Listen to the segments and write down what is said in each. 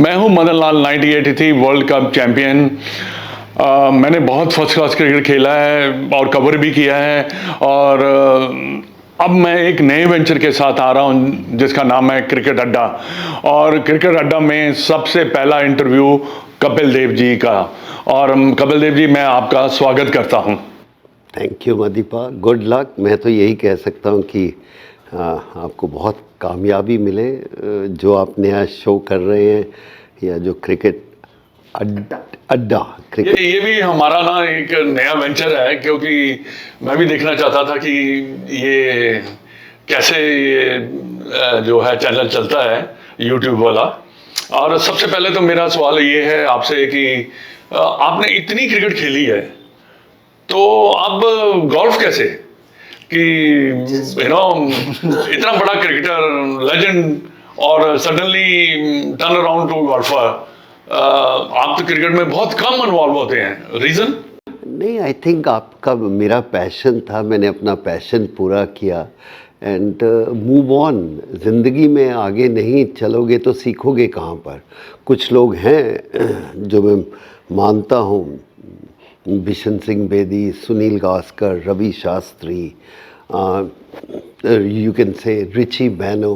मैं हूं Madan Lal, 1983 world cup champion. मैंने बहुत फर्स्ट क्लास क्रिकेट खेला है और कवर भी किया है। और अब मैं एक नए वेंचर के साथ आ रहा हूं जिसका नाम है क्रिकेट अड्डा। और क्रिकेट अड्डा में सबसे पहला इंटरव्यू कपिल देव जी का। और कपिल देव जी, मैं आपका स्वागत करता हूं। थैंक यू मदीपा, गुड लक। मैं तो यही कह सकता हूँ कि आपको बहुत कामयाबी मिले जो आप नया शो कर रहे हैं, या जो क्रिकेट अड्डा क्रिकेट। ये भी हमारा ना एक नया वेंचर है, क्योंकि मैं भी देखना चाहता था कि ये कैसे ये जो है चैनल चलता है यूट्यूब वाला। और सबसे पहले तो मेरा सवाल ये है आपसे कि आपने इतनी क्रिकेट खेली है, तो अब गोल्फ कैसे कि इतना बड़ा क्रिकेटर लेजेंड और suddenly turn around two golfer. आप तो क्रिकेट में बहुत कम इन्वॉल्व होते हैं, रीजन? नहीं, आई थिंक आपका मेरा पैशन था, मैंने अपना पैशन पूरा किया एंड मूव ऑन। ज़िंदगी में आगे नहीं चलोगे तो सीखोगे कहाँ पर। कुछ लोग हैं जो मैं मानता हूँ, Bishan Singh Bedi, Sunil Gavaskar, Ravi Shastri, you can say Richie Benaud,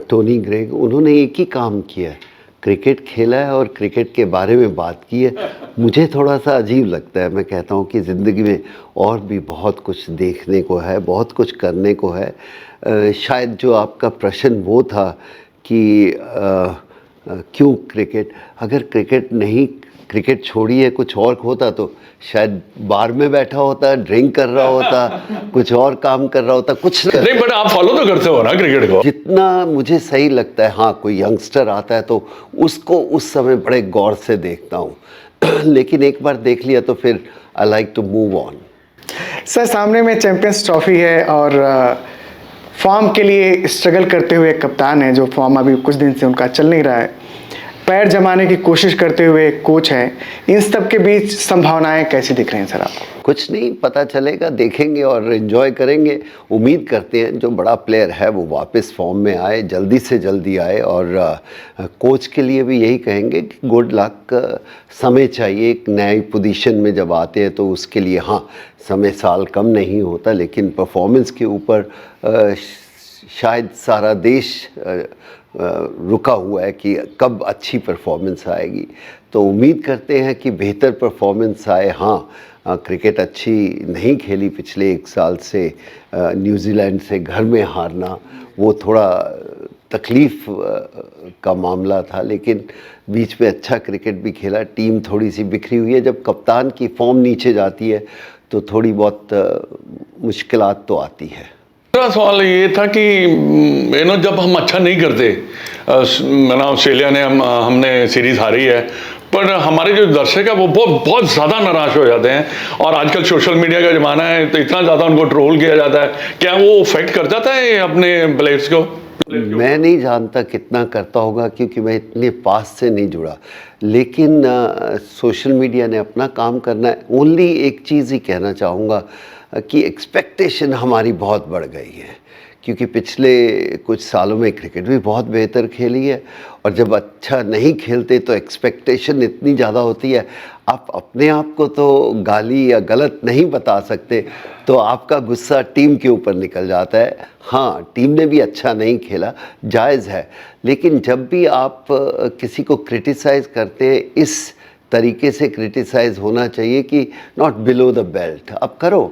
Tony Greig, उन्होंने एक ही काम किया है, क्रिकेट खेला है और क्रिकेट के बारे में बात की है। मुझे थोड़ा सा अजीब लगता है, मैं कहता हूँ कि ज़िंदगी में और भी बहुत कुछ देखने को है, बहुत कुछ करने को है। शायद जो आपका प्रश्न वो था कि क्यों क्रिकेट, अगर क्रिकेट छोड़िए कुछ और होता तो शायद बार में बैठा होता, ड्रिंक कर रहा होता, कुछ और काम कर रहा होता, कुछ नहीं। बट आप फॉलो तो करते हो ना क्रिकेट को? जितना मुझे सही लगता है। हाँ, कोई यंगस्टर आता है तो उसको उस समय बड़े गौर से देखता हूँ लेकिन एक बार देख लिया तो फिर I like to move on. Sir, सामने में चैंपियंस ट्रॉफी है और फॉर्म के लिए स्ट्रगल करते हुए कप्तान है, जो फॉर्म अभी कुछ दिन से उनका चल नहीं रहा है, पैर जमाने की कोशिश करते हुए कोच हैं। इन सब के बीच संभावनाएं कैसी दिख रही हैं सर आपको? कुछ नहीं पता चलेगा, देखेंगे और एंजॉय करेंगे। उम्मीद करते हैं जो बड़ा प्लेयर है वो वापस फॉर्म में आए, जल्दी से जल्दी आए। और कोच के लिए भी यही कहेंगे कि गुड लक। समय चाहिए, एक नई पोजीशन में जब आते हैं तो उसके लिए हाँ, समय साल कम नहीं होता, लेकिन परफॉर्मेंस के ऊपर शायद सारा देश रुका हुआ है कि कब अच्छी परफॉर्मेंस आएगी। तो उम्मीद करते हैं कि बेहतर परफॉर्मेंस आए। हाँ, क्रिकेट अच्छी नहीं खेली पिछले एक साल से, न्यूजीलैंड से घर में हारना वो थोड़ा तकलीफ़ का मामला था, लेकिन बीच में अच्छा क्रिकेट भी खेला। टीम थोड़ी सी बिखरी हुई है, जब कप्तान की फॉर्म नीचे जाती है तो थोड़ी बहुत मुश्किलात तो आती है। मेरा सवाल ये था कि जब हम अच्छा नहीं करते, ऑस्ट्रेलिया ने हमने सीरीज हारी है, पर हमारे जो दर्शक है वो बहुत ज़्यादा निराश हो जाते हैं। और आजकल सोशल मीडिया का ज़माना है तो इतना ज़्यादा उनको ट्रोल किया जाता है। क्या वो अफेक्ट कर जाता है अपने प्लेयर्स को? मैं नहीं जानता कितना करता होगा, क्योंकि मैं इतने पास से नहीं जुड़ा, लेकिन सोशल मीडिया ने अपना काम करना है। ओनली एक चीज़ ही कहना चाहूँगा कि एक्सपेक्टेशन हमारी बहुत बढ़ गई है, क्योंकि पिछले कुछ सालों में क्रिकेट भी बहुत बेहतर खेली है, और जब अच्छा नहीं खेलते तो एक्सपेक्टेशन इतनी ज़्यादा होती है। आप अपने आप को तो गाली या गलत नहीं बता सकते, तो आपका गुस्सा टीम के ऊपर निकल जाता है। हाँ, टीम ने भी अच्छा नहीं खेला, जायज़ है, लेकिन जब भी आप किसी को क्रिटिसाइज़ करते हैं, इस तरीके से क्रिटिसाइज़ होना चाहिए कि नॉट बिलो द बेल्ट। अब करो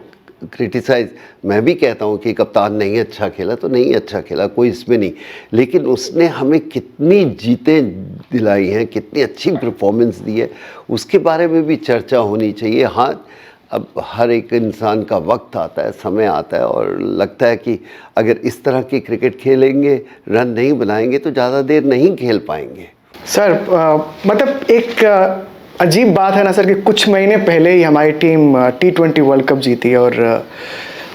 क्रिटिसाइज़। मैं भी कहता हूँ कि कप्तान नहीं अच्छा खेला तो नहीं अच्छा खेला, कोई इसमें नहीं, लेकिन उसने हमें कितनी जीतें दिलाई हैं, कितनी अच्छी परफॉर्मेंस दी है, उसके बारे में भी चर्चा होनी चाहिए। हाँ, अब हर एक इंसान का वक्त आता है, समय आता है, और लगता है कि अगर इस तरह की क्रिकेट खेलेंगे, रन नहीं बनाएंगे तो ज़्यादा देर नहीं खेल पाएंगे। सर, मतलब एक अजीब बात है ना सर कि कुछ महीने पहले ही हमारी टीम T20 वर्ल्ड कप जीती, और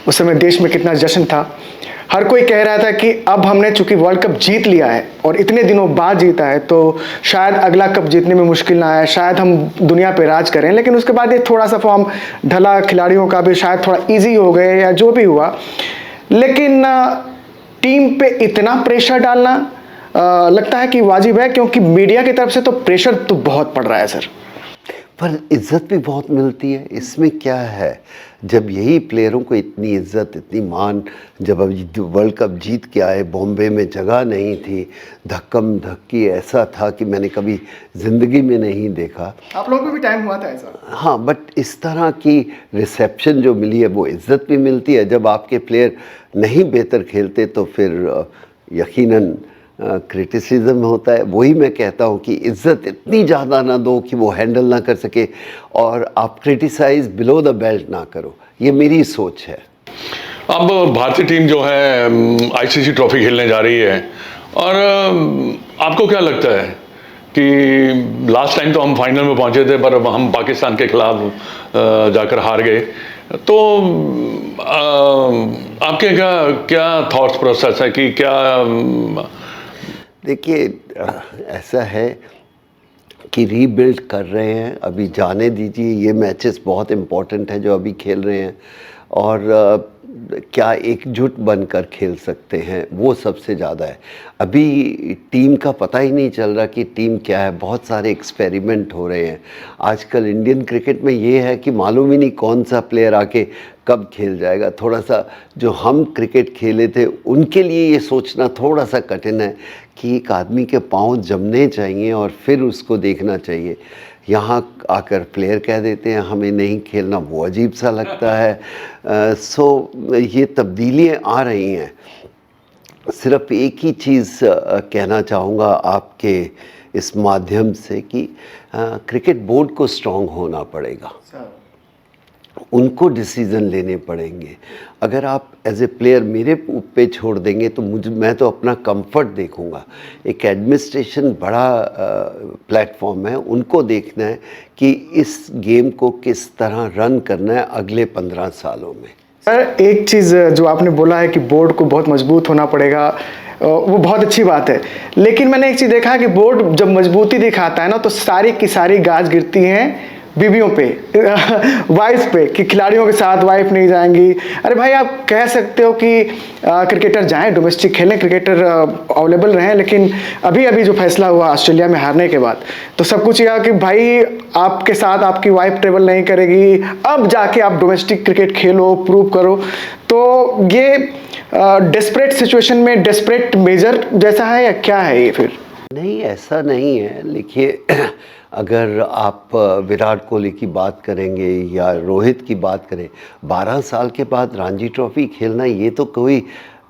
उस समय देश में कितना जश्न था। हर कोई कह रहा था कि अब हमने चूंकि वर्ल्ड कप जीत लिया है और इतने दिनों बाद जीता है तो शायद अगला कप जीतने में मुश्किल ना आए, शायद हम दुनिया पे राज करें। लेकिन उसके बाद ये थोड़ा सा फॉर्म ढला, खिलाड़ियों का भी शायद थोड़ा इजी हो गए या जो भी हुआ, लेकिन टीम पे इतना प्रेशर डालना लगता है कि वाजिब है, क्योंकि मीडिया की तरफ से तो प्रेशर तो बहुत पड़ रहा है सर। पर इज्जत भी बहुत मिलती है, इसमें क्या है? जब यही प्लेयरों को इतनी इज्जत, इतनी मान, जब अभी वर्ल्ड कप जीत के आए, बॉम्बे में जगह नहीं थी, धक्कम धक्की ऐसा था कि मैंने कभी ज़िंदगी में नहीं देखा। आप लोगों को भी टाइम हुआ था ऐसा? हाँ, बट इस तरह की रिसेप्शन जो मिली है वो इज्जत भी मिलती है। जब आपके प्लेयर नहीं बेहतर खेलते तो फिर यकीनन क्रिटिसिज्म होता है। वही मैं कहता हूँ कि इज़्ज़त इतनी ज़्यादा ना दो कि वो हैंडल ना कर सके, और आप क्रिटिसाइज़ बिलो द बेल्ट ना करो, ये मेरी सोच है। अब भारतीय टीम जो है आईसीसी ट्रॉफी खेलने जा रही है, और आपको क्या लगता है कि लास्ट टाइम तो हम फाइनल में पहुंचे थे, पर अब हम पाकिस्तान के खिलाफ जाकर हार गए, तो आपके क्या थॉट्स प्रोसेस है कि क्या? देखिए, ऐसा है कि रीबिल्ड कर रहे हैं, अभी जाने दीजिए, ये मैचेस बहुत इम्पोर्टेंट है जो अभी खेल रहे हैं, और क्या एकजुट बनकर खेल सकते हैं वो सबसे ज़्यादा है। अभी टीम का पता ही नहीं चल रहा कि टीम क्या है, बहुत सारे एक्सपेरिमेंट हो रहे हैं। आजकल इंडियन क्रिकेट में ये है कि मालूम ही नहीं कौन सा प्लेयर आके कब खेल जाएगा। थोड़ा सा जो हम क्रिकेट खेले थे उनके लिए ये सोचना थोड़ा सा कठिन है कि एक आदमी के पाँव जमने चाहिए और फिर उसको देखना चाहिए। यहाँ आकर प्लेयर कह देते हैं हमें नहीं खेलना, वो अजीब सा लगता है। सो ये तब्दीलियाँ आ रही हैं। सिर्फ एक ही चीज़ कहना चाहूँगा आपके इस माध्यम से कि क्रिकेट बोर्ड को स्ट्रांग होना पड़ेगा, उनको डिसीज़न लेने पड़ेंगे। अगर आप एज ए प्लेयर मेरे पे छोड़ देंगे तो मैं तो अपना कंफर्ट देखूंगा। एक एडमिनिस्ट्रेशन बड़ा प्लेटफॉर्म है, उनको देखना है कि इस गेम को किस तरह रन करना है अगले 15 सालों में। सर, एक चीज़ जो आपने बोला है कि बोर्ड को बहुत मजबूत होना पड़ेगा, वो बहुत अच्छी बात है, लेकिन मैंने एक चीज़ देखा है कि बोर्ड जब मजबूती दिखाता है ना तो सारी की सारी गाज गिरती हैं बीवियों पे, वाइफ पे, कि खिलाड़ियों के साथ वाइफ नहीं जाएंगी। अरे भाई, आप कह सकते हो कि क्रिकेटर जाएं डोमेस्टिक खेलें, क्रिकेटर अवेलेबल रहें, लेकिन अभी अभी जो फैसला हुआ ऑस्ट्रेलिया में हारने के बाद, तो सब कुछ यह कि भाई आपके साथ आपकी वाइफ ट्रेवल नहीं करेगी, अब जाके आप डोमेस्टिक क्रिकेट खेलो, प्रूव करो। तो ये डेस्परेट सिचुएशन में डेस्परेट मेजर जैसा है या क्या है ये फिर? नहीं, ऐसा नहीं है। लिखिए, अगर आप विराट कोहली की बात करेंगे या रोहित की बात करें, 12 साल के बाद रणजी ट्रॉफी खेलना ये तो कोई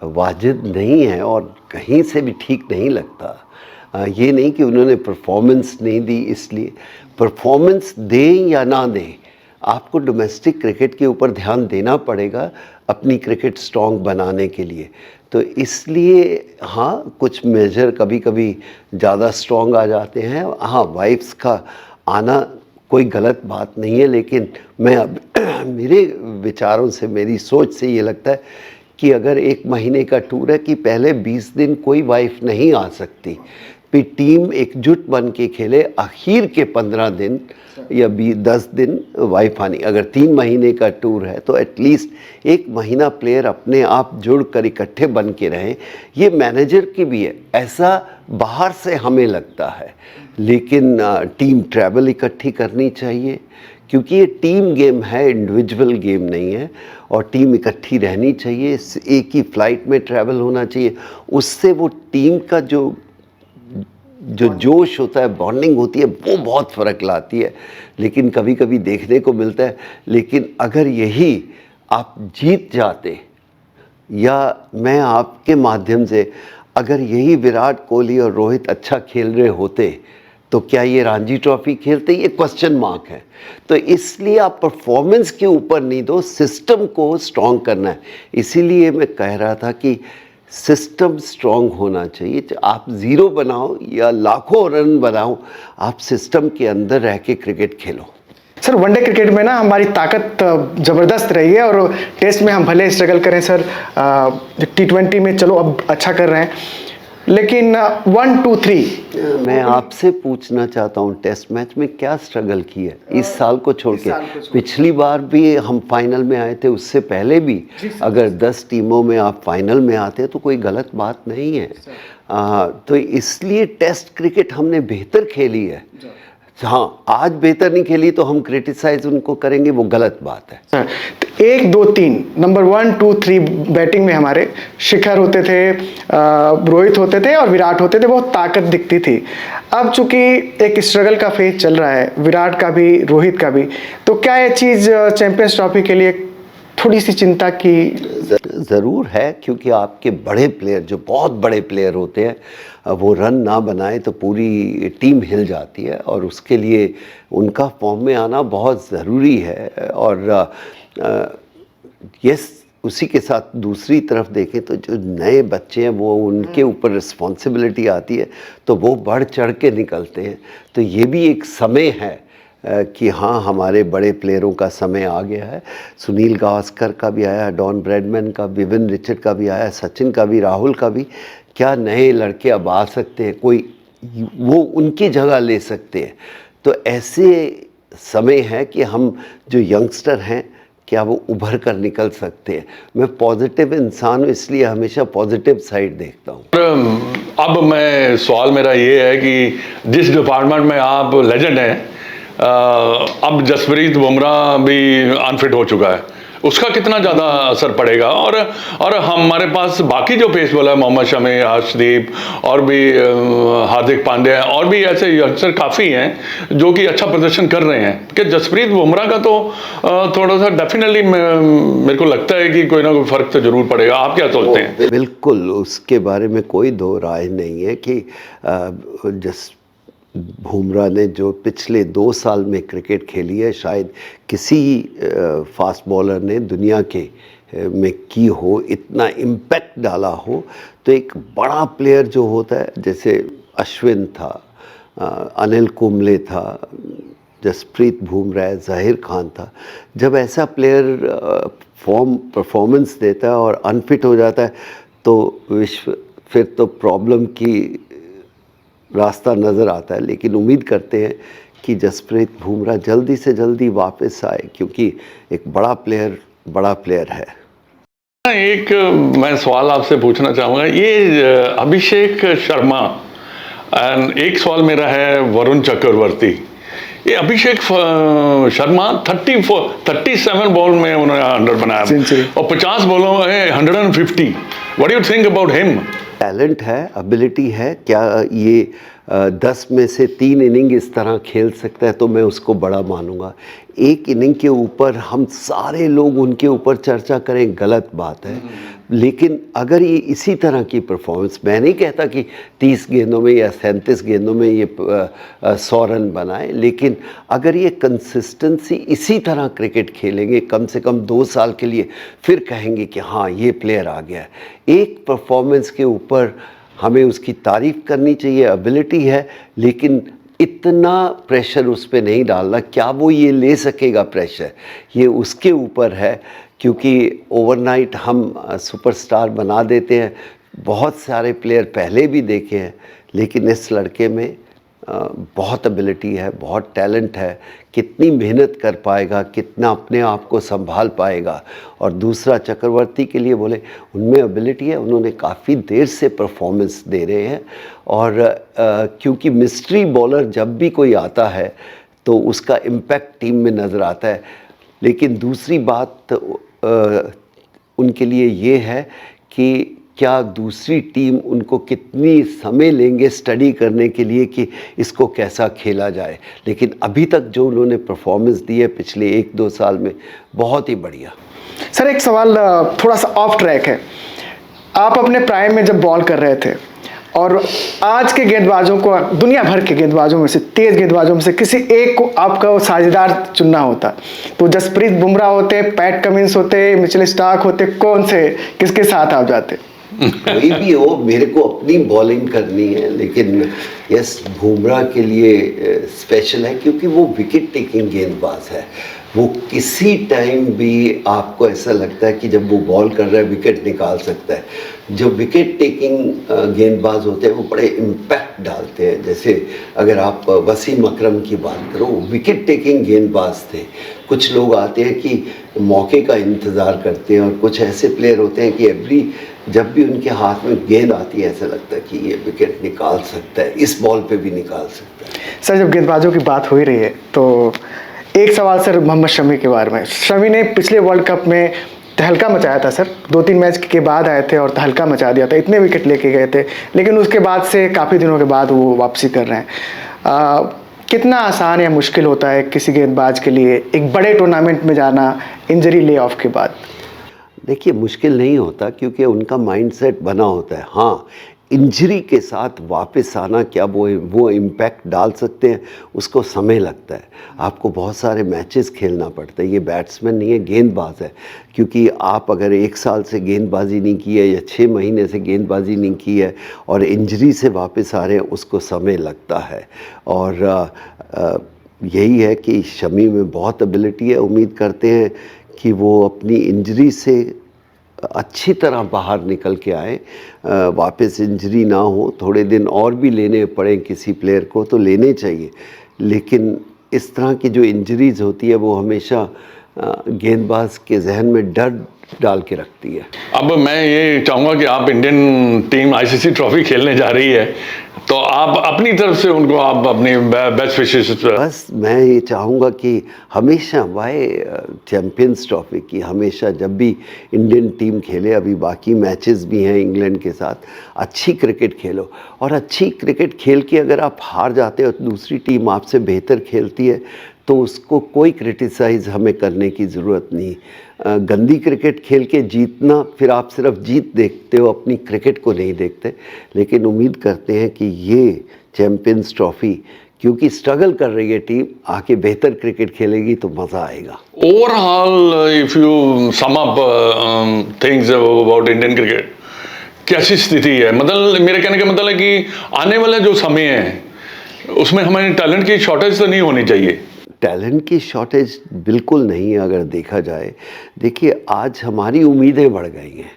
वाजिब नहीं है और कहीं से भी ठीक नहीं लगता। ये नहीं कि उन्होंने परफॉर्मेंस नहीं दी, इसलिए परफॉर्मेंस दें या ना दें, आपको डोमेस्टिक क्रिकेट के ऊपर ध्यान देना पड़ेगा अपनी क्रिकेट स्ट्रॉन्ग बनाने के लिए। तो इसलिए हाँ, कुछ मेजर कभी कभी ज़्यादा स्ट्रॉन्ग आ जाते हैं। हाँ, वाइफ्स का आना कोई गलत बात नहीं है, लेकिन मैं अब मेरे विचारों से, मेरी सोच से ये लगता है कि अगर 1 महीने का टूर है कि पहले 20 दिन कोई वाइफ नहीं आ सकती, फिर टीम एकजुट बन के खेले, आखिर के 15 दिन या 10 दिन वाइफ आनी। अगर 3 महीने का टूर है तो एटलीस्ट 1 महीना प्लेयर अपने आप जुड़ कर इकट्ठे बन के रहें। ये मैनेजर की भी है, ऐसा बाहर से हमें लगता है, लेकिन टीम ट्रैवल इकट्ठी करनी चाहिए, क्योंकि ये टीम गेम है, इंडिविजुअल गेम नहीं है, और टीम इकट्ठी रहनी चाहिए। एक ही फ्लाइट में ट्रैवल होना चाहिए, उससे वो टीम का जो जोश होता है, बॉन्डिंग होती है, वो बहुत फ़र्क लाती है। लेकिन कभी कभी देखने को मिलता है, लेकिन अगर यही आप जीत जाते, या मैं आपके माध्यम से, अगर यही विराट कोहली और रोहित अच्छा खेल रहे होते तो क्या ये रणजी ट्रॉफी खेलते, ये क्वेश्चन मार्क है। तो इसलिए आप परफॉर्मेंस के ऊपर नहीं दो, सिस्टम को स्ट्रॉन्ग करना है। इसीलिए मैं कह रहा था कि सिस्टम स्ट्रॉन्ग होना चाहिए। आप 0 बनाओ या लाखों रन बनाओ, आप सिस्टम के अंदर रह के क्रिकेट खेलो। सर, वनडे क्रिकेट में ना हमारी ताकत ज़बरदस्त रही है, और टेस्ट में हम भले स्ट्रगल करें सर, T20 में चलो अब अच्छा कर रहे हैं, लेकिन 1, 2, 3 मैं आपसे पूछना चाहता हूँ, टेस्ट मैच में क्या स्ट्रगल की है इस साल को छोड़ के? पिछली बार भी हम फाइनल में आए थे, उससे पहले भी अगर 10 टीमों में आप फाइनल में आते तो कोई गलत बात नहीं है। तो इसलिए टेस्ट क्रिकेट हमने बेहतर खेली है। हाँ, आज बेहतर नहीं खेली तो हम क्रिटिसाइज उनको करेंगे, वो गलत बात है। हाँ, तो 1 2 3 नंबर 1 2 3 बैटिंग में हमारे शिखर होते थे, रोहित होते थे और विराट होते थे, बहुत ताकत दिखती थी। अब चूंकि एक स्ट्रगल का फेज चल रहा है, विराट का भी रोहित का भी, तो क्या ये चीज़ चैंपियंस ट्रॉफी के लिए थोड़ी सी चिंता की? ज़रूर है, क्योंकि आपके बड़े प्लेयर, जो बहुत बड़े प्लेयर होते हैं, वो रन ना बनाए तो पूरी टीम हिल जाती है, और उसके लिए उनका फॉर्म में आना बहुत ज़रूरी है। और यस, उसी के साथ दूसरी तरफ देखें तो जो नए बच्चे हैं वो उनके ऊपर रिस्पॉन्सिबिलिटी आती है, तो वो बढ़ चढ़ के निकलते हैं। तो ये भी एक समय है कि हाँ, हमारे बड़े प्लेयरों का समय आ गया है। सुनील गावस्कर का भी आया, डॉन ब्रैडमैन का, विविन रिचर्ड का भी आया, सचिन का भी, राहुल का भी। क्या नए लड़के अब आ सकते हैं, कोई वो उनकी जगह ले सकते हैं? तो ऐसे समय है कि हम जो यंगस्टर हैं, क्या वो उभर कर निकल सकते हैं? मैं पॉजिटिव इंसान हूँ, इसलिए हमेशा पॉजिटिव साइड देखता हूँ। अब मैं सवाल मेरा ये है कि जिस डिपार्टमेंट में आप लेजेंड हैं, अब जसप्रीत बुमराह भी अनफिट हो चुका है, उसका कितना ज़्यादा असर पड़ेगा? और हमारे पास बाकी जो पेस बॉलर है, मोहम्मद शमी, हर्षदीप और भी हार्दिक पांड्या, और भी ऐसे यंगस्टर काफ़ी हैं जो कि अच्छा प्रदर्शन कर रहे हैं, कि जसप्रीत बुमराह का तो थोड़ा सा डेफिनेटली मेरे को लगता है कि कोई ना कोई फ़र्क तो ज़रूर पड़ेगा। आप क्या सोचते हैं? बिल्कुल, उसके बारे में कोई दो राय नहीं है कि बुमराह ने जो पिछले 2 साल में क्रिकेट खेली है, शायद किसी फास्ट बॉलर ने दुनिया के में की हो, इतना इम्पैक्ट डाला हो। तो एक बड़ा प्लेयर जो होता है, जैसे अश्विन था, अनिल कुंबले था, जसप्रीत बुमराह, ज़ाहिर खान था, जब ऐसा प्लेयर परफॉर्मेंस देता है और अनफिट हो जाता है, तो फिर तो प्रॉब्लम की रास्ता नज़र आता है। लेकिन उम्मीद करते हैं कि जसप्रीत बुमराह जल्दी से जल्दी वापस आए, क्योंकि एक बड़ा प्लेयर है। एक मैं सवाल आपसे पूछना चाहूँगा, ये अभिषेक शर्मा, एंड एक सवाल मेरा है वरुण चक्रवर्ती। ये अभिषेक शर्मा 37 बॉल में उन्होंने 100 बनाया और 50 बॉलों में 150। What do you think about him? Talent है, एबिलिटी है। क्या ये 10 में से 3 इनिंग इस तरह खेल सकता है तो मैं उसको बड़ा मानूंगा। एक इनिंग के ऊपर हम सारे लोग उनके ऊपर चर्चा करें, गलत बात है। लेकिन अगर ये इसी तरह की परफॉर्मेंस, मैं नहीं कहता कि 30 गेंदों में या 37 गेंदों में ये 100 रन बनाए, लेकिन अगर ये कंसिस्टेंसी इसी तरह क्रिकेट खेलेंगे कम से कम 2 साल के लिए, फिर कहेंगे कि हाँ, ये प्लेयर आ गया है। एक परफॉर्मेंस के ऊपर हमें उसकी तारीफ़ करनी चाहिए, एबिलिटी है, लेकिन इतना प्रेशर उस पर नहीं डालना। क्या वो ये ले सकेगा प्रेशर, ये उसके ऊपर है, क्योंकि ओवरनाइट हम सुपरस्टार बना देते हैं। बहुत सारे प्लेयर पहले भी देखे हैं, लेकिन इस लड़के में बहुत एबिलिटी है, बहुत टैलेंट है। कितनी मेहनत कर पाएगा, कितना अपने आप को संभाल पाएगा। और दूसरा, चक्रवर्ती के लिए बोले, उनमें एबिलिटी है, उन्होंने काफ़ी देर से परफॉर्मेंस दे रहे हैं। और क्योंकि मिस्ट्री बॉलर जब भी कोई आता है तो उसका इम्पैक्ट टीम में नज़र आता है। लेकिन दूसरी बात उनके लिए ये है कि क्या दूसरी टीम उनको कितनी समय लेंगे स्टडी करने के लिए कि इसको कैसा खेला जाए। लेकिन अभी तक जो उन्होंने परफॉर्मेंस दी है पिछले 1-2 साल में, बहुत ही बढ़िया। सर, एक सवाल थोड़ा सा ऑफ ट्रैक है। आप अपने प्राइम में जब बॉल कर रहे थे और आज के गेंदबाजों को, दुनिया भर के गेंदबाजों में से, तेज गेंदबाजों में से किसी एक को आपका साझेदार चुनना होता, तो जसप्रीत बुमराह होते, पैट कमिंस होते, मिचेल स्टार्क होते, कौन से, किसके साथ आप जाते? कोई भी हो, मेरे को अपनी बॉलिंग करनी है। लेकिन यस, बुमराह के लिए स्पेशल है, क्योंकि वो विकेट टेकिंग गेंदबाज है। वो किसी टाइम भी आपको ऐसा लगता है कि जब वो बॉल कर रहा है विकेट निकाल सकता है। जो विकेट टेकिंग गेंदबाज होते हैं वो बड़े इम्पैक्ट डालते हैं। जैसे अगर आप वसीम अकरम की बात करो, विकेट टेकिंग गेंदबाज थे। कुछ लोग आते हैं कि मौके का इंतज़ार करते हैं, और कुछ ऐसे प्लेयर होते हैं कि एवरी जब भी उनके हाथ में गेंद आती है ऐसा लगता है कि ये विकेट निकाल सकता है, इस बॉल पे भी निकाल सकता है। सर जब गेंदबाजों की बात हो ही रही है तो एक सवाल सर मोहम्मद शमी के बारे में। शमी ने पिछले वर्ल्ड कप में तहलका मचाया था सर, 2-3 मैच के बाद आए थे और तहलका मचा दिया था, इतने विकेट लेके गए थे, लेकिन उसके बाद से काफ़ी दिनों के बाद वो वापसी कर रहे हैं। कितना आसान या मुश्किल होता है किसी गेंदबाज के लिए एक बड़े टूर्नामेंट में जाना इंजरी ले ऑफ के बाद? देखिए मुश्किल नहीं होता क्योंकि उनका माइंडसेट बना होता है। हाँ, इंजरी के साथ वापस आना क्या वो इम्पैक्ट डाल सकते हैं, उसको समय लगता है। आपको बहुत सारे मैचेस खेलना पड़ता है। ये बैट्समैन नहीं है, गेंदबाज है। क्योंकि आप अगर 1 साल से गेंदबाजी नहीं की है या 6 महीने से गेंदबाजी नहीं की है और इंजरी से वापस आ रहे हैं, उसको समय लगता है। और यही है कि शमी में बहुत एबिलिटी है। उम्मीद करते हैं कि वो अपनी इंजरी से अच्छी तरह बाहर निकल के आए, वापस इंजरी ना हो। थोड़े दिन और भी लेने पड़े किसी प्लेयर को तो लेने चाहिए, लेकिन इस तरह की जो इंजरीज़ होती है वो हमेशा गेंदबाज के जहन में डर डाल के रखती है। अब मैं ये चाहूँगा कि आप इंडियन टीम आईसीसी ट्रॉफी खेलने जा रही है, तो आप अपनी तरफ से उनको आप अपनी बेस्ट विशेष। बस मैं ये चाहूँगा कि हमेशा चैम्पियंस ट्रॉफी की हमेशा जब भी इंडियन टीम खेले, अभी बाकी मैचेस भी हैं इंग्लैंड के साथ, अच्छी क्रिकेट खेलो। और अच्छी क्रिकेट खेल के अगर आप हार जाते हो, दूसरी टीम आपसे बेहतर खेलती है, तो उसको कोई क्रिटिसाइज़ हमें करने की ज़रूरत नहीं। गंदी क्रिकेट खेल के जीतना, फिर आप सिर्फ जीत देखते हो, अपनी क्रिकेट को नहीं देखते। लेकिन उम्मीद करते हैं कि ये चैम्पियंस ट्रॉफी, क्योंकि स्ट्रगल कर रही है टीम, आके बेहतर क्रिकेट खेलेगी तो मज़ा आएगा। Overall if you sum up things about Indian cricket, कैसी स्थिति है? मतलब मेरे कहने का मतलब है कि आने वाला जो समय है उसमें हमें टैलेंट की शॉर्टेज तो नहीं होनी चाहिए। टैलेंट की शॉर्टेज बिल्कुल नहीं है अगर देखा जाए। देखिए आज हमारी उम्मीदें बढ़ गई हैं,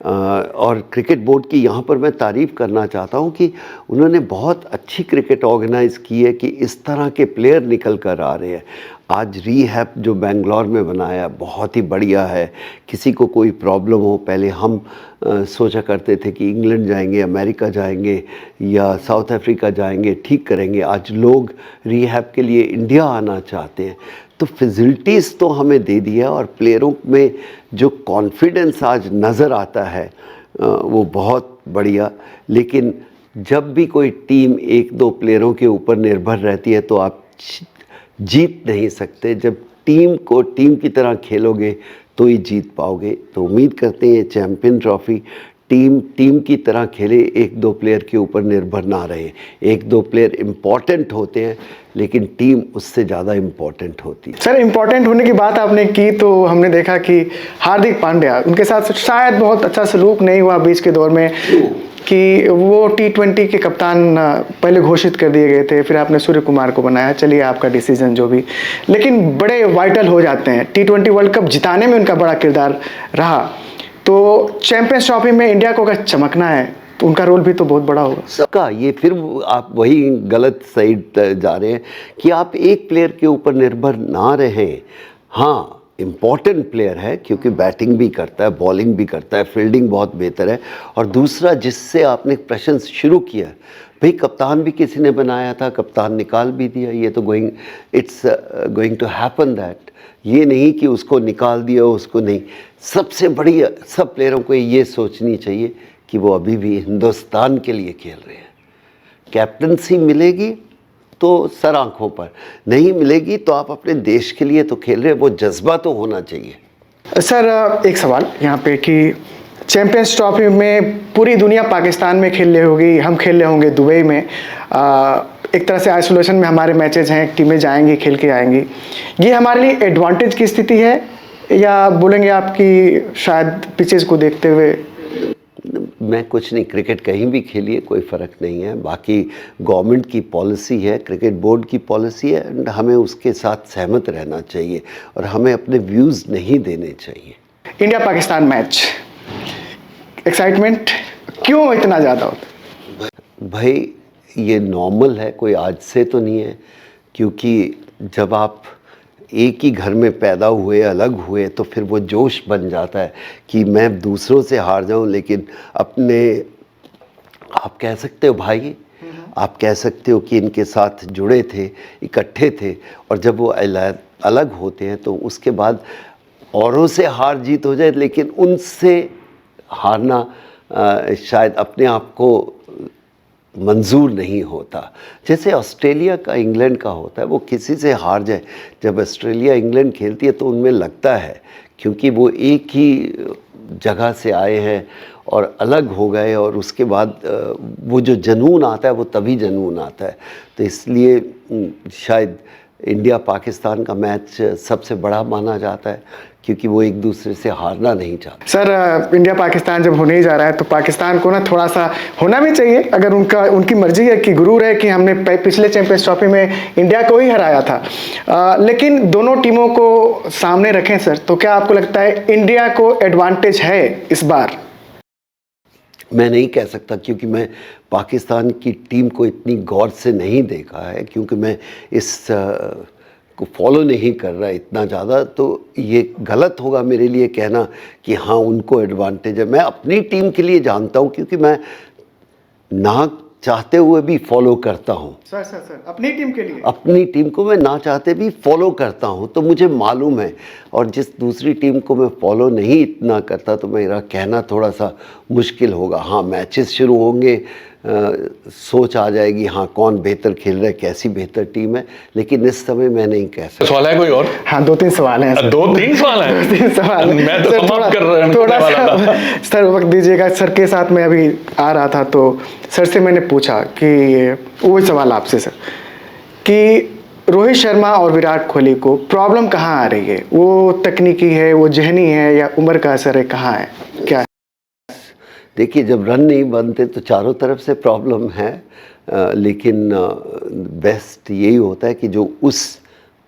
और क्रिकेट बोर्ड की यहाँ पर मैं तारीफ़ करना चाहता हूँ कि उन्होंने बहुत अच्छी क्रिकेट ऑर्गेनाइज़ की है कि इस तरह के प्लेयर निकल कर आ रहे हैं। आज रीहैब जो बेंगलोर में बनाया बहुत ही बढ़िया है। किसी को कोई प्रॉब्लम हो, पहले हम सोचा करते थे कि इंग्लैंड जाएंगे, अमेरिका जाएंगे या साउथ अफ्रीका जाएंगे, ठीक करेंगे। आज लोग रीहैब के लिए इंडिया आना चाहते हैं। तो फैसिलिटीज़ तो हमें दे दी है, और प्लेयरों में जो कॉन्फिडेंस आज नज़र आता है वो बहुत बढ़िया। लेकिन जब भी कोई टीम 1-2 प्लेयरों के ऊपर निर्भर रहती है तो आप जीत नहीं सकते। जब टीम की तरह खेलोगे तो ही जीत पाओगे। तो उम्मीद करते हैं चैम्पियन ट्रॉफी टीम की तरह खेले, 1-2 प्लेयर के ऊपर निर्भर ना रहे। 1-2 प्लेयर इम्पॉर्टेंट होते हैं, लेकिन टीम उससे ज़्यादा इम्पॉर्टेंट होती है। सर इम्पॉर्टेंट होने की बात आपने की तो हमने देखा कि हार्दिक पांड्या, उनके साथ शायद बहुत अच्छा सलूक नहीं हुआ बीच के दौर में कि वो T20 के कप्तान पहले घोषित कर दिए गए थे, फिर आपने सूर्य कुमार को बनाया। चलिए आपका डिसीजन जो भी, लेकिन बड़े वाइटल हो जाते हैं। T20 वर्ल्ड कप जिताने में उनका बड़ा किरदार रहा। तो चैंपियंस ट्रॉफी में इंडिया को अगर चमकना है तो उनका रोल भी तो बहुत बड़ा होगा। सबका ये फिर आप वही गलत साइड जा रहे हैं कि आप एक प्लेयर के ऊपर निर्भर ना रहें। हाँ इम्पॉर्टेंट प्लेयर है क्योंकि बैटिंग भी करता है, बॉलिंग भी करता है, फील्डिंग बहुत बेहतर है। और दूसरा जिससे आपने प्रश्न शुरू किया, भाई कप्तान भी किसी ने बनाया था, कप्तान निकाल भी दिया। ये तो it's going to happen that. ये नहीं कि उसको निकाल दिया, उसको नहीं। सबसे बढ़िया सब प्लेयरों को ये सोचनी चाहिए कि वो अभी भी हिंदुस्तान के लिए खेल रहे हैं। कैप्टनसी मिलेगी तो सर आंखों पर, नहीं मिलेगी तो आप अपने देश के लिए तो खेल रहे हैं, वो जज्बा तो होना चाहिए। सर एक सवाल यहाँ पे कि चैंपियंस ट्रॉफी में पूरी दुनिया पाकिस्तान में खेल रही होगी, हम खेल रहे होंगे दुबई में। एक तरह से आइसोलेशन में हमारे मैचेज हैं, टीमें जाएंगी खेल के आएंगी। ये हमारे लिए एडवांटेज की स्थिति है या बोलेंगे आपकी शायद पिचेस को देखते हुए? मैं कुछ नहीं, क्रिकेट कहीं भी खेलिए कोई फ़र्क नहीं है। बाकी गवर्नमेंट की पॉलिसी है, क्रिकेट बोर्ड की पॉलिसी है, एंड हमें उसके साथ सहमत रहना चाहिए और हमें अपने व्यूज़ नहीं देने चाहिए। इंडिया पाकिस्तान मैच एक्साइटमेंट क्यों इतना ज़्यादा होता है? भाई ये नॉर्मल है, कोई आज से तो नहीं है। क्योंकि जब आप एक ही घर में पैदा हुए, अलग हुए, तो फिर वो जोश बन जाता है कि मैं दूसरों से हार जाऊं, लेकिन अपने, आप कह सकते हो भाई, आप कह सकते हो कि इनके साथ जुड़े थे, इकट्ठे थे, और जब वो अलग होते हैं तो उसके बाद औरों से हार जीत हो जाए, लेकिन उनसे हारना शायद अपने आप को मंजूर नहीं होता। जैसे ऑस्ट्रेलिया का इंग्लैंड का होता है, वो किसी से हार जाए, जब ऑस्ट्रेलिया इंग्लैंड खेलती है तो उनमें लगता है, क्योंकि वो एक ही जगह से आए हैं और अलग हो गए, और उसके बाद वो जो जुनून आता है वो तभी जुनून आता है। तो इसलिए शायद इंडिया पाकिस्तान का मैच सबसे बड़ा माना जाता है, क्योंकि वो एक दूसरे से हारना नहीं चाहते। सर, इंडिया पाकिस्तान जब होने ही जा रहा है तो पाकिस्तान को ना थोड़ा सा होना भी चाहिए, अगर उनकी मर्जी है कि गुरूर है कि हमने पिछले चैंपियंस ट्रॉफी में इंडिया को ही हराया था, लेकिन दोनों टीमों को सामने रखें सर, तो क्या आपको लगता है इंडिया को एडवांटेज है इस बार? मैं नहीं कह सकता, क्योंकि मैं पाकिस्तान की टीम को इतनी गौर से नहीं देखा है, क्योंकि मैं इस को फॉलो नहीं कर रहा इतना ज़्यादा, तो ये गलत होगा मेरे लिए कहना कि हाँ उनको एडवांटेज है। मैं अपनी टीम के लिए जानता हूँ, क्योंकि मैं ना चाहते हुए भी फॉलो करता हूँ। सर अपनी टीम के लिए, अपनी टीम को मैं ना चाहते भी फॉलो करता हूँ, तो मुझे मालूम है। और जिस दूसरी टीम को मैं फॉलो नहीं इतना करता, तो मेरा कहना थोड़ा सा मुश्किल होगा। हाँ, मैचेस शुरू होंगे, सोच आ जाएगी हाँ कौन बेहतर खेल रहा है, कैसी बेहतर टीम है, लेकिन इस समय मैं नहीं कह सकता। सवाल है कोई और? हाँ, 2-3 सवाल हैं सर। 2-3 सवाल हैं? 2-3 सवाल। मैं तो समाप्त कर रहा हूं, थोड़ा सा सर वक्त दीजिएगा। सर के साथ मैं अभी आ रहा था तो सर से मैंने पूछा कि वही सवाल आपसे सर, कि रोहित शर्मा और विराट कोहली को प्रॉब्लम कहाँ आ रही है? वो तकनीकी है, वो जहनी है, या उम्र का असर है, कहाँ है, क्या है? देखिए, जब रन नहीं बनते तो चारों तरफ से प्रॉब्लम है, लेकिन बेस्ट यही होता है कि जो उस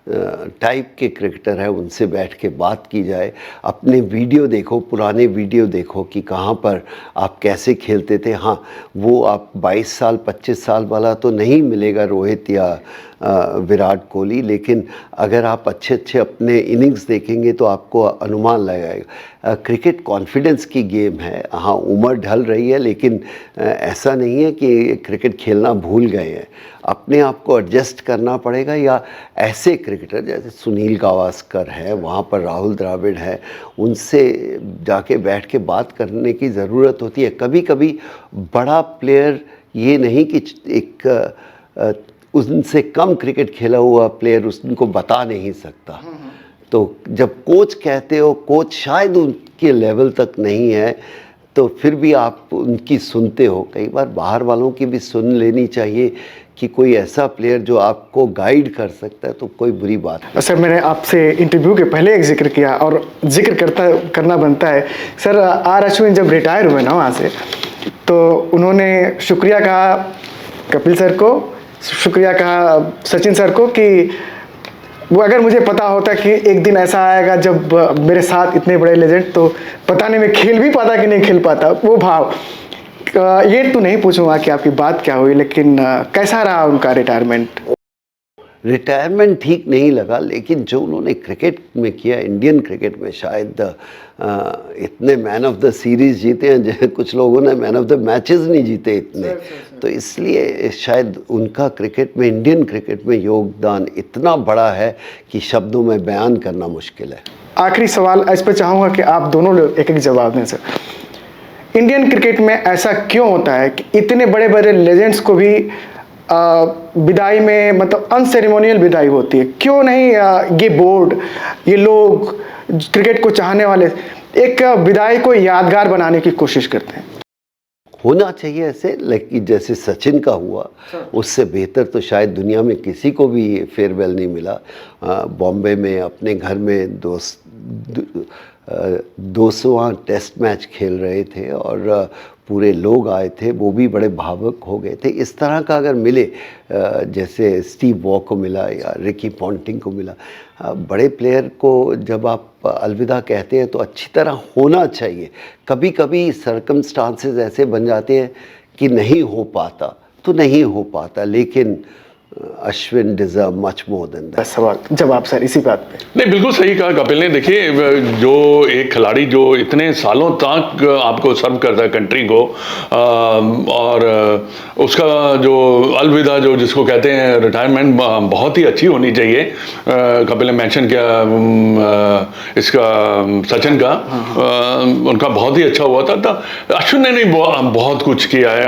टाइप के क्रिकेटर है उनसे बैठ के बात की जाए। अपने वीडियो देखो, पुराने वीडियो देखो कि कहाँ पर आप कैसे खेलते थे। हाँ, वो आप 22 साल 25 साल वाला तो नहीं मिलेगा रोहित या विराट कोहली, लेकिन अगर आप अच्छे अच्छे अपने इनिंग्स देखेंगे तो आपको अनुमान लगाएगा। क्रिकेट कॉन्फिडेंस की गेम है। हाँ, उम्र ढल रही है, लेकिन ऐसा नहीं है कि क्रिकेट खेलना भूल गए हैं। अपने आप को एडजस्ट करना पड़ेगा, या ऐसे क्रिकेटर जैसे सुनील गावस्कर है, वहाँ पर राहुल द्रविड़ है, उनसे जाके बैठ के बात करने की ज़रूरत होती है। कभी कभी बड़ा प्लेयर ये नहीं कि एक उनसे कम क्रिकेट खेला हुआ प्लेयर उनको बता नहीं सकता। तो जब कोच कहते हो, कोच शायद उनके लेवल तक नहीं है, तो फिर भी आप उनकी सुनते हो। कई बार बाहर वालों की भी सुन लेनी चाहिए कि कोई ऐसा प्लेयर जो आपको गाइड कर सकता है, तो कोई बुरी बात नहीं। सर, मैंने आपसे इंटरव्यू के पहले एक जिक्र किया और जिक्र करना बनता है सर। आर अश्विन जब रिटायर हुए ना वहाँ से, तो उन्होंने शुक्रिया कहा कपिल सर को, शुक्रिया कहा सचिन सर को, कि वो अगर मुझे पता होता कि एक दिन ऐसा आएगा जब मेरे साथ इतने बड़े लेजेंड, तो पता नहीं मैं खेल भी पाता कि नहीं खेल पाता। वो भाव, ये तो नहीं पूछूंगा कि आपकी बात क्या हुई, लेकिन कैसा रहा उनका रिटायरमेंट? रिटायरमेंट ठीक नहीं लगा, लेकिन जो उन्होंने क्रिकेट में किया, इंडियन क्रिकेट में, शायद इतने मैन ऑफ द सीरीज़ जीते हैं, कुछ लोगों ने मैन ऑफ द मैचेस नहीं जीते इतने। तो इसलिए शायद उनका क्रिकेट में, इंडियन क्रिकेट में योगदान इतना बड़ा है कि शब्दों में बयान करना मुश्किल है। आखिरी सवाल इस पर चाहूँगा कि आप दोनों लोग एक एक जवाब दें सर। इंडियन क्रिकेट में ऐसा क्यों होता है कि इतने बड़े बड़े लेजेंड्स को भी विदाई में, मतलब अनसेरेमोनियल विदाई होती है? क्यों नहीं ये बोर्ड, ये लोग क्रिकेट को चाहने वाले एक विदाई को यादगार बनाने की कोशिश करते हैं? होना चाहिए ऐसे, लेकिन जैसे सचिन का हुआ, उससे बेहतर तो शायद दुनिया में किसी को भी फेयरवेल नहीं मिला। बॉम्बे में अपने घर में 200वां टेस्ट मैच खेल रहे थे और पूरे लोग आए थे, वो भी बड़े भावुक हो गए थे। इस तरह का अगर मिले, जैसे स्टीव वॉ को मिला या रिकी पॉन्टिंग को मिला, बड़े प्लेयर को जब आप अलविदा कहते हैं तो अच्छी तरह होना चाहिए। कभी कभी सर्कमस्टांसेस ऐसे बन जाते हैं कि नहीं हो पाता तो नहीं हो पाता, लेकिन Ashwin deserve much more than that. सवाल जवाब सर इसी बात पे। नहीं, बिल्कुल सही कहा कपिल ने। देखिए, जो एक खिलाड़ी जो इतने सालों तक आपको सर्व करता है कंट्री को, और उसका जो अलविदा जो जिसको कहते हैं रिटायरमेंट बहुत ही अच्छी होनी चाहिए। कपिल ने मेंशन किया इसका सचिन का, उनका बहुत ही अच्छा हुआ था। तो अश्विन ने नहीं बहुत कुछ किया है,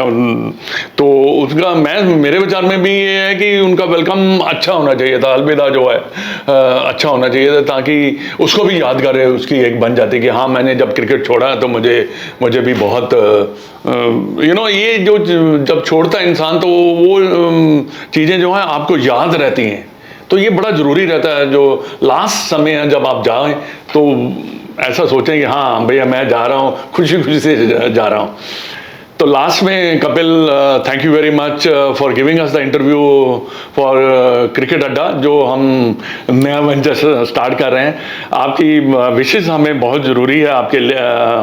तो उसका मेरे विचार में भी ये है कि उनका वेलकम अच्छा होना चाहिए था, अलविदा जो है अच्छा होना चाहिए था, ताकि उसको भी यादगार है उसकी एक बन जाती कि हाँ मैंने जब क्रिकेट छोड़ा तो मुझे भी बहुत ये जो जब छोड़ता है इंसान तो वो चीज़ें जो हैं आपको याद रहती हैं। तो ये बड़ा ज़रूरी रहता है, जो लास्ट समय है जब आप जाएं तो ऐसा सोचें कि हाँ भैया मैं जा रहा हूँ, खुशी खुशी से जा रहा हूँ। तो लास्ट में Kapil, thank you very much for giving us the interview for cricket अड्डा, जो हम नया वेंचर स्टार्ट कर रहे हैं। आपकी विशेष हमें बहुत ज़रूरी है आपके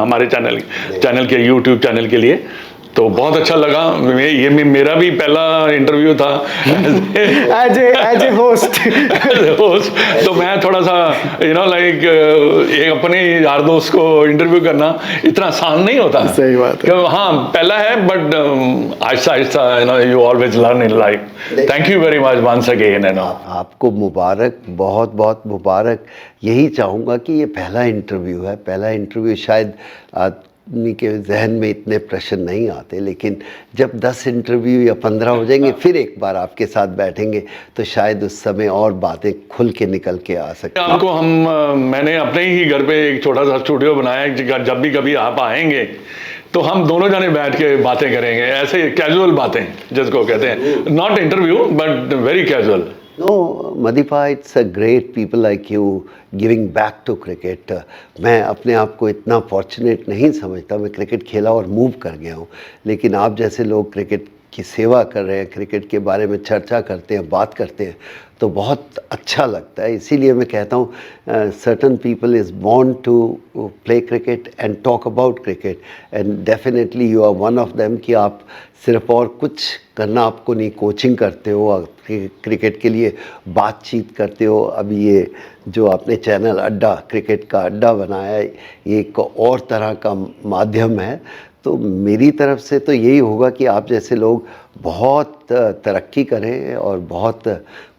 हमारे चैनल के यूट्यूब चैनल के लिए। तो बहुत अच्छा लगा। ये मेरा भी पहला इंटरव्यू था एज ए होस्ट। तो मैं थोड़ा सा लाइक एक अपने यार दोस्त को इंटरव्यू करना इतना आसान नहीं होता। सही बात है। हाँ पहला है, बट आहिस्ता आहिस्ता you always learn in life. Thank you very much once again. आपको मुबारक, बहुत बहुत मुबारक। यही चाहूँगा कि ये पहला इंटरव्यू है। पहला इंटरव्यू शायद आदमी के जहन में इतने प्रश्न नहीं आते, लेकिन जब 10 इंटरव्यू या 15 हो जाएंगे, फिर एक बार आपके साथ बैठेंगे तो शायद उस समय और बातें खुल के निकल के आ सकती हैं। आपको मैंने अपने ही घर पे एक छोटा सा स्टूडियो बनाया है, जब भी कभी आप आएंगे तो हम दोनों जने बैठ के बातें करेंगे, ऐसे कैजुअल बातें जिसको कहते हैं, not interview but very casual. No, Madipa, it's a great people like you giving back to cricket. मैं अपने आप को इतना फॉर्चुनेट नहीं समझता। मैं क्रिकेट खेला और मूव कर गया हूँ, लेकिन आप जैसे लोग क्रिकेट की सेवा कर रहे हैं, क्रिकेट के बारे में चर्चा करते हैं, बात करते हैं, तो बहुत अच्छा लगता है। इसीलिए मैं कहता हूँ certain people is born to play cricket and talk about cricket, and definitely you are one of them कि आप सिर्फ और कुछ करना आपको नहीं, कोचिंग करते हो और क्रिकेट के लिए बातचीत करते हो। अभी ये जो आपने चैनल अड्डा, क्रिकेट का अड्डा बनाया है, ये एक और तरह का माध्यम है। तो मेरी तरफ से तो यही होगा कि आप जैसे लोग बहुत तरक्की करें और बहुत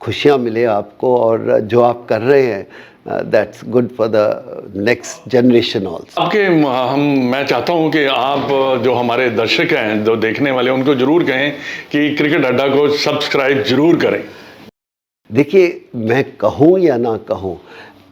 खुशियाँ मिले आपको, और जो आप कर रहे हैं that's good for the next generation also. मैं चाहता हूं कि आप जो हमारे दर्शक हैं, जो देखने वाले, उनको जरूर कहें कि क्रिकेट अड्डा को सब्सक्राइब जरूर करें। देखिए, मैं कहूँ या ना कहूँ,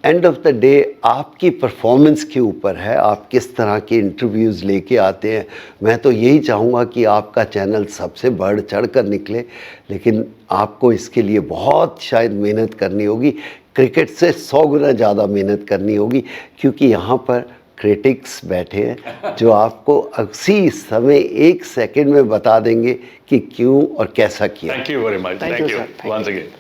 एंड ऑफ द डे आपकी परफॉर्मेंस के ऊपर है, आप किस तरह के इंटरव्यूज़ लेके आते हैं। मैं तो यही चाहूँगा कि आपका चैनल सबसे बढ़ चढ़ कर निकले, लेकिन आपको इसके लिए बहुत शायद मेहनत करनी होगी, क्रिकेट से 100 गुना ज़्यादा मेहनत करनी होगी, क्योंकि यहाँ पर क्रिटिक्स बैठे हैं जो आपको उसी समय 1 सेकंड में बता देंगे कि क्यों और कैसा किया। Thank you very much. Thank you once again.